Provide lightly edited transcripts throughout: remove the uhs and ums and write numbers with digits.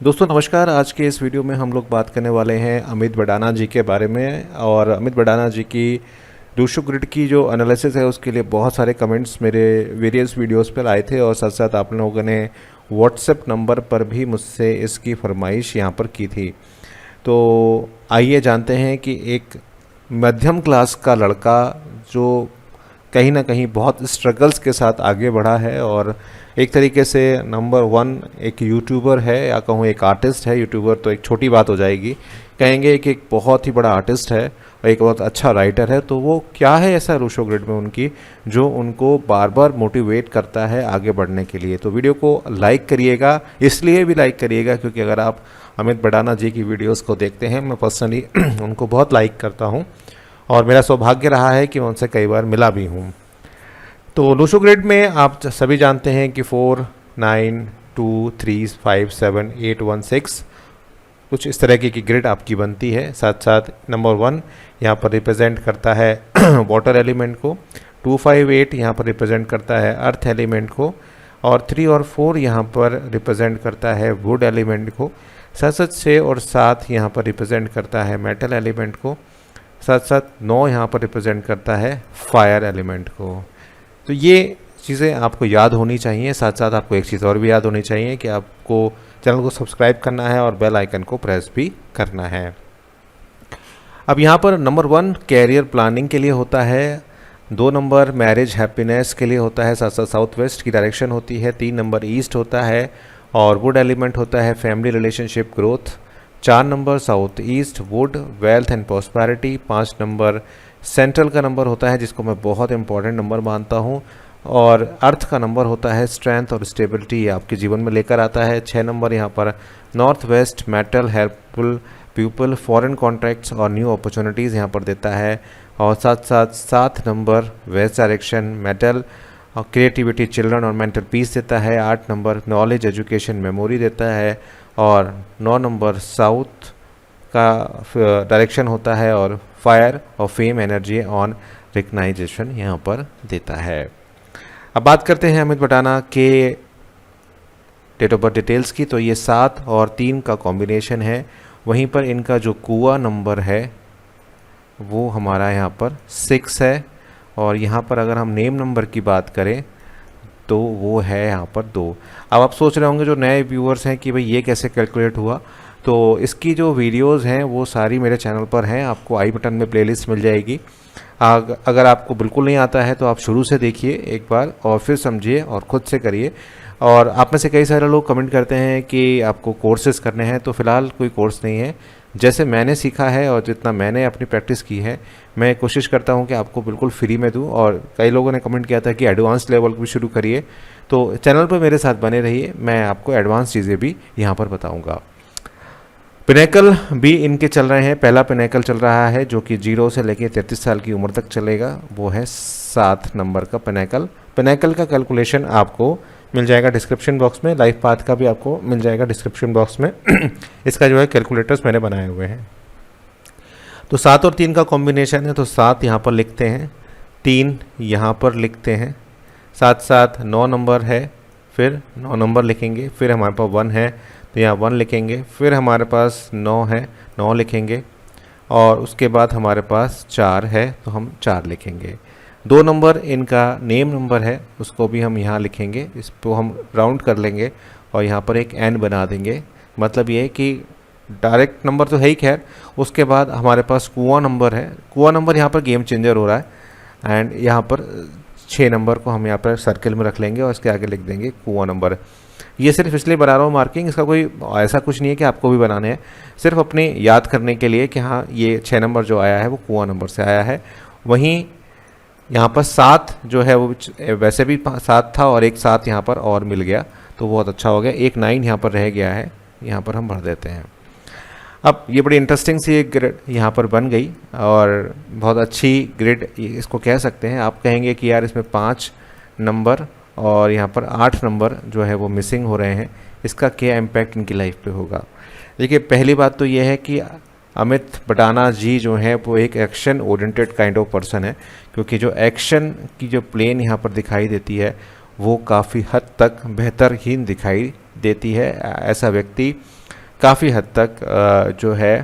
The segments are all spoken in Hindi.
दोस्तों नमस्कार। आज के इस वीडियो में हम लोग बात करने वाले हैं अमित भडाना जी के बारे में। और अमित भडाना जी की रूशो ग्रिड की जो एनालिसिस है उसके लिए बहुत सारे कमेंट्स मेरे वेरियस वीडियोस पर आए थे और साथ साथ आप लोगों ने व्हाट्सएप नंबर पर भी मुझसे इसकी फरमाइश यहाँ पर की थी। तो आइए जानते हैं कि एक मध्यम क्लास का लड़का जो कहीं ना कहीं बहुत स्ट्रगल्स के साथ आगे बढ़ा है और एक तरीके से नंबर वन एक यूट्यूबर है या कहूँ एक आर्टिस्ट है। यूट्यूबर तो एक छोटी बात हो जाएगी, कहेंगे कि एक बहुत ही बड़ा आर्टिस्ट है और एक बहुत अच्छा राइटर है। तो वो क्या है ऐसा रूशो ग्रिड में उनकी जो उनको बार बार मोटिवेट करता है आगे बढ़ने के लिए। तो वीडियो को लाइक करिएगा, इसलिए भी लाइक करिएगा क्योंकि अगर आप अमित भडाना जी की वीडियोज़ को देखते हैं, मैं पर्सनली उनको बहुत लाइक करता हूँ और मेरा सौभाग्य रहा है कि मैं उनसे कई बार मिला भी हूँ। तो रूशो ग्रिड में आप सभी जानते हैं कि 4, 9, 2, 3, 5, 7, 8, 1, 6 कुछ इस तरह की ग्रिड आपकी बनती है। साथ साथ नंबर 1 यहाँ पर रिप्रेजेंट करता है वाटर एलिमेंट को, 2, 5, 8 यहाँ पर रिप्रेजेंट करता है अर्थ एलिमेंट को और 3 और 4 यहाँ पर रिप्रेजेंट करता है वुड एलिमेंट को। साथ साथ 6 और 7 यहाँ पर रिप्रेजेंट करता है मेटल एलिमेंट को। साथ साथ 9 यहाँ पर रिप्रेजेंट करता है फायर एलिमेंट को। तो ये चीज़ें आपको याद होनी चाहिए। साथ साथ आपको एक चीज़ और भी याद होनी चाहिए कि आपको चैनल को सब्सक्राइब करना है और बेल आइकन को प्रेस भी करना है। अब यहाँ पर नंबर 1 कैरियर प्लानिंग के लिए होता है, 2 नंबर मैरिज हैप्पीनेस के लिए होता है, साथ साथ साउथ वेस्ट की डायरेक्शन होती है, 3 नंबर ईस्ट होता है और वुड एलिमेंट होता है family relationship growth, 4 number south east would wealth and prosperity, 5 number central का नंबर होता है जिसको मैं बहुत इंपॉर्टेंट नंबर मानता हूँ और अर्थ का नंबर होता है स्ट्रेंथ और स्टेबिलिटी आपके जीवन में लेकर आता है। 6 नंबर यहाँ पर north west metal helpful people foreign contracts और न्यू अपॉर्चुनिटीज़ यहाँ पर देता है और साथ साथ 7 नंबर वेस्ट डायरेक्शन मेटल और क्रिएटिविटी चिल्ड्रन और मेंटल पीस देता है। 8 नंबर नॉलेज एजुकेशन मेमोरी देता है और 9 नंबर साउथ का डायरेक्शन होता है और फायर और फेम एनर्जी ऑन रिकग्नाइजेशन यहाँ पर देता है। अब बात करते हैं अमित भडाना के डेट ऑफ बर्थ डिटेल्स की। तो ये 7 और 3 का कॉम्बिनेशन है। वहीं पर इनका जो कुआ नंबर है वो हमारा यहाँ पर 6 है और यहाँ पर अगर हम नेम नंबर की बात करें तो वो है यहाँ पर 2। अब आप सोच रहे होंगे जो नए व्यूअर्स हैं कि भाई ये कैसे कैलकुलेट हुआ, तो इसकी जो वीडियोस हैं वो सारी मेरे चैनल पर हैं, आपको आई बटन में प्लेलिस्ट मिल जाएगी। अगर आपको बिल्कुल नहीं आता है तो आप शुरू से देखिए एक बार और फिर समझिए और ख़ुद से करिए। और आप में से कई सारे लोग कमेंट करते हैं कि आपको कोर्सेज करने हैं, तो फ़िलहाल कोई कोर्स नहीं है। जैसे मैंने सीखा है और जितना मैंने अपनी प्रैक्टिस की है, मैं कोशिश करता हूं कि आपको बिल्कुल फ्री में दूं। और कई लोगों ने कमेंट किया था कि एडवांस लेवल भी शुरू करिए, तो चैनल पर मेरे साथ बने रहिए, मैं आपको एडवांस चीज़ें भी यहाँ पर बताऊँगा। पिनेकल भी इनके चल रहे हैं। पहला पिनेकल चल रहा है जो कि 0 से लेकर 33 साल की उम्र तक चलेगा, वो है 7 नंबर का पिनेकल। पिनेकल का कैलकुलेशन आपको मिल जाएगा डिस्क्रिप्शन बॉक्स में, लाइफ पाथ का भी आपको मिल जाएगा डिस्क्रिप्शन बॉक्स में। इसका जो है कैलकुलेटर्स मैंने बनाए हुए हैं। तो 7 और 3 का कॉम्बिनेशन है, तो 7 यहाँ पर लिखते हैं, 3 यहाँ पर लिखते हैं, साथ साथ 9 नंबर है, फिर 9 नंबर लिखेंगे, फिर हमारे पास 1 है तो यहाँ 1 लिखेंगे, फिर हमारे पास 9 है 9 लिखेंगे और उसके बाद हमारे पास 4 है तो हम 4 लिखेंगे। 2 नंबर इनका नेम नंबर है, उसको भी हम यहाँ लिखेंगे, इसको हम राउंड कर लेंगे और यहाँ पर एक n बना देंगे। मतलब ये है कि डायरेक्ट नंबर तो है ही, खैर उसके बाद हमारे पास कुआ नंबर है। कुआ नंबर यहाँ पर गेम चेंजर हो रहा है एंड यहाँ पर 6 नंबर को हम यहाँ पर सर्किल में रख लेंगे और इसके आगे लिख देंगे कुआ नंबर। ये सिर्फ इसलिए बना रहा हूँ मार्किंग, इसका कोई ऐसा कुछ नहीं है कि आपको भी बनाने हैं, सिर्फ अपने याद करने के लिए कि हाँ ये 6 नंबर जो आया है वो कुआ नंबर से आया है। वहीं यहाँ पर 7 जो है वो वैसे भी 7 था और एक 7 यहाँ पर और मिल गया तो बहुत अच्छा हो गया। एक 9 यहाँ पर रह गया है, यहाँ पर हम भर देते हैं। अब ये बड़ी इंटरेस्टिंग सी एक ग्रिड यहाँ पर बन गई और बहुत अच्छी ग्रिड इसको कह सकते हैं। आप कहेंगे कि यार इसमें 5 नंबर और यहाँ पर 8 नंबर जो है वो मिसिंग हो रहे हैं, इसका क्या इम्पैक्ट इनकी लाइफ पे होगा। देखिए पहली बात तो ये है कि अमित भडाना जी जो है वो एक action oriented kind of person है, क्योंकि जो एक्शन की जो प्लेन यहाँ पर दिखाई देती है वो काफ़ी हद तक बेहतरहीन दिखाई देती है। ऐसा व्यक्ति काफ़ी हद तक जो है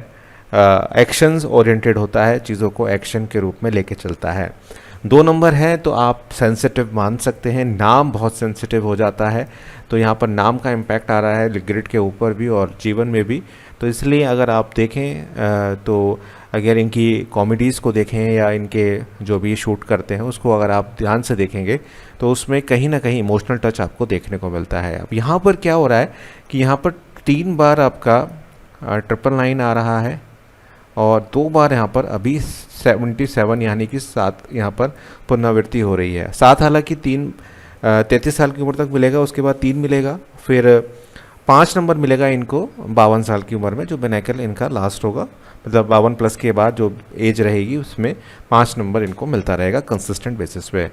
एक्शंस ओरिएंटेड होता है, चीज़ों को एक्शन के रूप में लेके चलता है। 2 नंबर है तो आप सेंसिटिव मान सकते हैं, नाम बहुत सेंसिटिव हो जाता है, तो यहाँ पर नाम का इम्पैक्ट आ रहा है ग्रिड के ऊपर भी और जीवन में भी। तो इसलिए अगर आप देखें तो अगर इनकी कॉमेडीज़ को देखें या इनके जो भी शूट करते हैं उसको अगर आप ध्यान से देखेंगे तो उसमें कहीं ना कहीं इमोशनल टच आपको देखने को मिलता है। अब यहाँ पर क्या हो रहा है कि यहाँ पर 3 बार आपका 999 आ रहा है और 2 बार यहाँ पर अभी 77 यानी कि 7 यहाँ पर पुनरावृत्ति हो रही है। 7 हालांकि 33 साल की उम्र तक मिलेगा, उसके बाद 3 मिलेगा, फिर 5 नंबर मिलेगा इनको 52 साल की उम्र में, जो बिनेकल इनका लास्ट होगा, मतलब 52 प्लस के बाद जो एज रहेगी उसमें 5 नंबर इनको मिलता रहेगा कंसिस्टेंट बेसिस पे।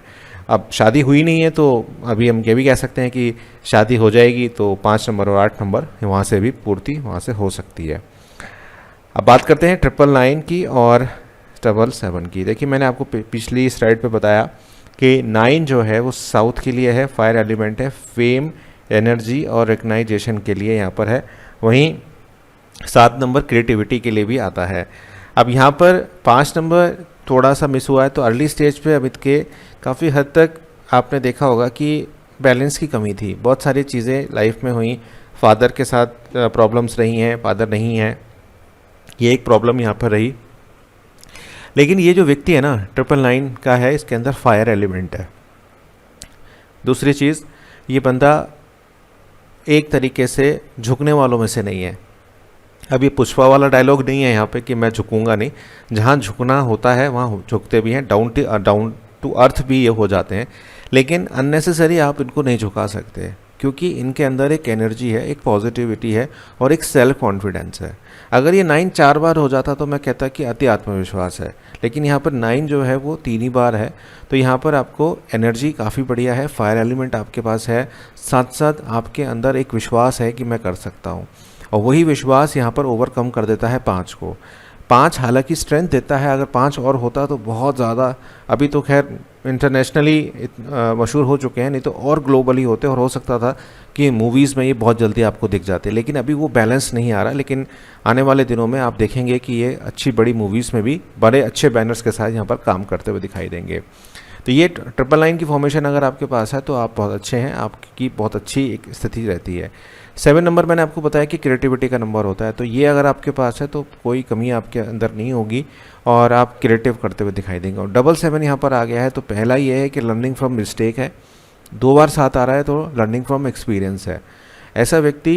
अब शादी हुई नहीं है तो अभी हम ये भी कह सकते हैं कि शादी हो जाएगी तो 5 नंबर और 8 नंबर वहाँ से भी पूर्ति वहाँ से हो सकती है। अब बात करते हैं 999 की और 777 की। देखिए मैंने आपको पिछली स्लाइड पे बताया कि 9 जो है वो साउथ के लिए है, फायर एलिमेंट है, फेम, एनर्जी और रिकग्नाइजेशन के लिए यहाँ पर है। वहीं 7 नंबर क्रिएटिविटी के लिए भी आता है। अब यहाँ पर 5 नंबर थोड़ा सा मिस हुआ है, तो अर्ली स्टेज पे अमित के काफ़ी हद तक आपने देखा होगा कि बैलेंस की कमी थी, बहुत सारी चीज़ें लाइफ में हुई, फादर के साथ प्रॉब्लम्स रही हैं, फादर नहीं है, ये एक प्रॉब्लम यहाँ पर रही। लेकिन ये जो व्यक्ति है ना 999 का है, इसके अंदर फायर एलिमेंट है। दूसरी चीज़, ये बंदा एक तरीके से झुकने वालों में से नहीं है। अब ये पुष्पा वाला डायलॉग नहीं है यहाँ पे कि मैं झुकूंगा नहीं, जहाँ झुकना होता है वहाँ झुकते भी हैं, डाउन टू अर्थ भी ये हो जाते हैं, लेकिन अननेसेसरी आप इनको नहीं झुका सकते क्योंकि इनके अंदर एक एनर्जी है, एक पॉजिटिविटी है और एक सेल्फ कॉन्फिडेंस है। अगर ये 9 4 बार हो जाता तो मैं कहता कि अति आत्मविश्वास है, लेकिन यहाँ पर 9 जो है वो 3 ही बार है, तो यहाँ पर आपको एनर्जी काफ़ी बढ़िया है, फायर एलिमेंट आपके पास है, साथ साथ आपके अंदर एक विश्वास है कि मैं कर सकता हूँ, और वही विश्वास यहाँ पर ओवरकम कर देता है 5 को। 5 हालांकि स्ट्रेंथ देता है, अगर 5 और होता तो बहुत ज़्यादा, अभी तो खैर इंटरनेशनली मशहूर हो चुके हैं, नहीं तो और ग्लोबली होते और हो सकता था कि मूवीज़ में ये बहुत जल्दी आपको दिख जाते, लेकिन अभी वो बैलेंस नहीं आ रहा। लेकिन आने वाले दिनों में आप देखेंगे कि ये अच्छी बड़ी मूवीज़ में भी बड़े अच्छे बैनर्स के साथ यहाँ पर काम करते हुए दिखाई देंगे। तो ये 999 की फॉर्मेशन अगर आपके पास है तो आप बहुत अच्छे हैं, आपकी बहुत अच्छी एक स्थिति रहती है। 7 नंबर मैंने आपको बताया कि क्रिएटिविटी का नंबर होता है, तो ये अगर आपके पास है तो कोई कमी आपके अंदर नहीं होगी और आप क्रिएटिव करते हुए दिखाई देंगे। और 777 यहाँ पर आ गया है, तो पहला ये है कि लर्निंग फ्रॉम मिस्टेक है, 2 बार 7 आ रहा है तो लर्निंग फ्रॉम एक्सपीरियंस है। ऐसा व्यक्ति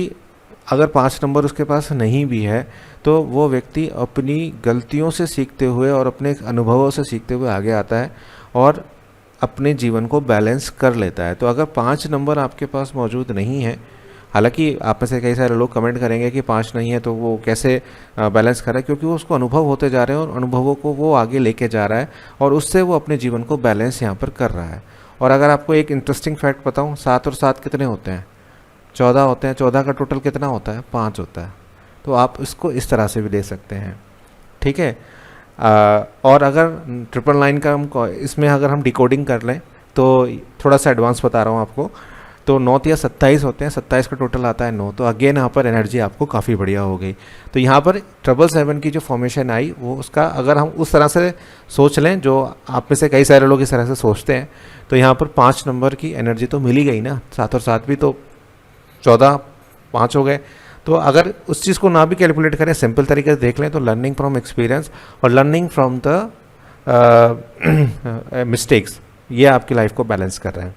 अगर 5 नंबर उसके पास नहीं भी है तो वो व्यक्ति अपनी गलतियों से सीखते हुए और अपने अनुभवों से सीखते हुए आगे आता है और अपने जीवन को बैलेंस कर लेता है। तो अगर 5 नंबर आपके पास मौजूद नहीं है, हालांकि आप में से कई सारे लोग कमेंट करेंगे कि 5 नहीं है तो वो कैसे बैलेंस कर रहा है, क्योंकि वो उसको अनुभव होते जा रहे हैं और अनुभवों को वो आगे लेके जा रहा है और उससे वो अपने जीवन को बैलेंस यहाँ पर कर रहा है। और अगर आपको एक इंटरेस्टिंग फैक्ट बताऊँ, 7 और 7 कितने होते हैं? 14 होते हैं। 14 का टोटल कितना होता है? 5 होता है। तो आप इसको इस तरह से भी ले सकते हैं, ठीक है। और अगर 999 का हम इसमें अगर हम डिकोडिंग कर लें तो थोड़ा सा एडवांस बता रहा हूँ आपको, तो 9 या 27 होते हैं, 27 का टोटल आता है 9, तो अगेन यहाँ पर एनर्जी आपको काफ़ी बढ़िया हो गई। तो यहाँ पर 777 की जो फॉर्मेशन आई वो उसका अगर हम उस तरह से सोच लें, जो आप में से कई सारे लोग इस तरह से सोचते हैं, तो यहाँ पर 5 नंबर की एनर्जी तो मिल ही गई ना, 7 और 7 भी तो 14 5 हो गए। तो अगर उस चीज़ को ना भी कैलकुलेट करें, सिंपल तरीके से देख लें तो लर्निंग फ्रॉम एक्सपीरियंस और लर्निंग फ्रॉम द मिस्टेक्स, ये आपकी लाइफ को बैलेंस कर रहे हैं,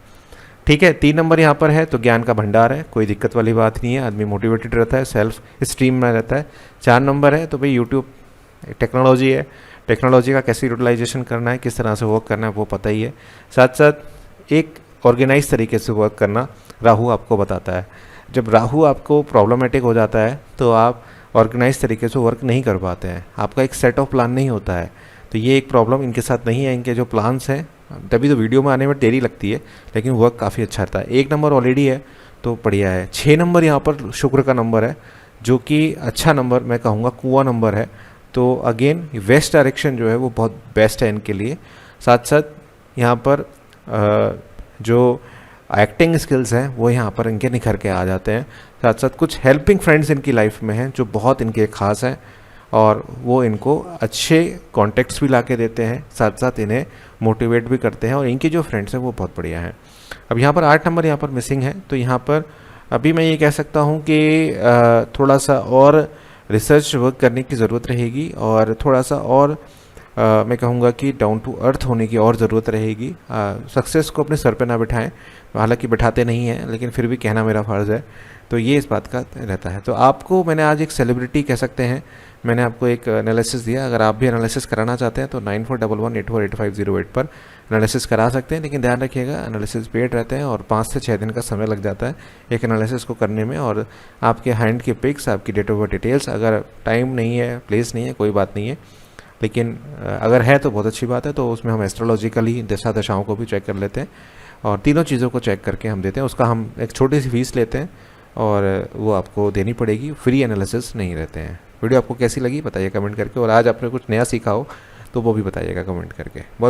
ठीक है। 3 नंबर यहाँ पर है तो ज्ञान का भंडार है, कोई दिक्कत वाली बात नहीं है, आदमी मोटिवेटेड रहता है, सेल्फ स्टीम में रहता है। 4 नंबर है तो भाई यूट्यूब टेक्नोलॉजी है, टेक्नोलॉजी का कैसे यूटिलाइजेशन करना है, किस तरह से वर्क करना है वो पता ही है। साथ साथ एक ऑर्गेनाइज तरीके से वर्क करना राहु आपको बताता है। जब राहु आपको प्रॉब्लमेटिक हो जाता है तो आप ऑर्गेनाइज तरीके से वर्क नहीं कर पाते हैं, आपका एक सेट ऑफ प्लान नहीं होता है, तो ये एक प्रॉब्लम इनके साथ नहीं है। इनके जो प्लान्स हैं तभी तो वीडियो में आने में देरी लगती है, लेकिन वर्क काफ़ी अच्छा रहता है। 1 नंबर ऑलरेडी है तो बढ़िया है। 6 नंबर यहाँ पर शुक्र का नंबर है, जो कि अच्छा नंबर मैं कहूँगा कुआं नंबर है, तो अगेन वेस्ट डायरेक्शन जो है वो बहुत बेस्ट है इनके लिए। साथ साथ यहाँ पर जो एक्टिंग स्किल्स हैं वो यहाँ पर इनके निखर के आ जाते हैं, साथ साथ कुछ हेल्पिंग फ्रेंड्स इनकी लाइफ में हैं जो बहुत इनके खास हैं, और वो इनको अच्छे कॉन्टेक्ट्स भी ला के देते हैं, साथ साथ इन्हें मोटिवेट भी करते हैं, और इनके जो फ्रेंड्स हैं वो बहुत बढ़िया हैं। अब यहाँ पर 8 नंबर यहाँ पर मिसिंग है, तो यहाँ पर अभी मैं ये कह सकता हूँ कि थोड़ा सा और रिसर्च वर्क करने की ज़रूरत रहेगी, और थोड़ा सा और मैं कहूँगा कि डाउन टू अर्थ होने की और ज़रूरत रहेगी। सक्सेस को अपने सर पे ना बिठाएं, हालांकि बिठाते नहीं हैं, लेकिन फिर भी कहना मेरा फ़र्ज़ है, तो ये इस बात का रहता है। तो आपको मैंने आज एक सेलिब्रिटी कह सकते हैं, मैंने आपको एक एनालिसिस दिया। अगर आप भी एनालिसिस कराना चाहते हैं तो 9411848508 पर एनालिसिस करा सकते हैं, लेकिन ध्यान रखिएगा एनालिसिस पेड रहते हैं और 5 से 6 दिन का समय लग जाता है एक एनालिसिस को करने में। और आपके हैंड की पिक्स, आपकी डेट ऑफ बर्थ डिटेल्स, अगर टाइम नहीं है, प्लेस नहीं है, कोई बात नहीं है, लेकिन अगर है तो बहुत अच्छी बात है। तो उसमें हम एस्ट्रोलॉजिकली दिशा दशाओं को भी चेक कर लेते हैं, और तीनों चीज़ों को चेक करके हम देते हैं। उसका हम एक छोटी सी फीस लेते हैं, और वो आपको देनी पड़ेगी, फ्री एनालिसिस नहीं रहते हैं। वीडियो आपको कैसी लगी बताइए कमेंट करके, और आज आपने कुछ नया सीखा हो तो वो भी बताइएगा कमेंट करके। बहुत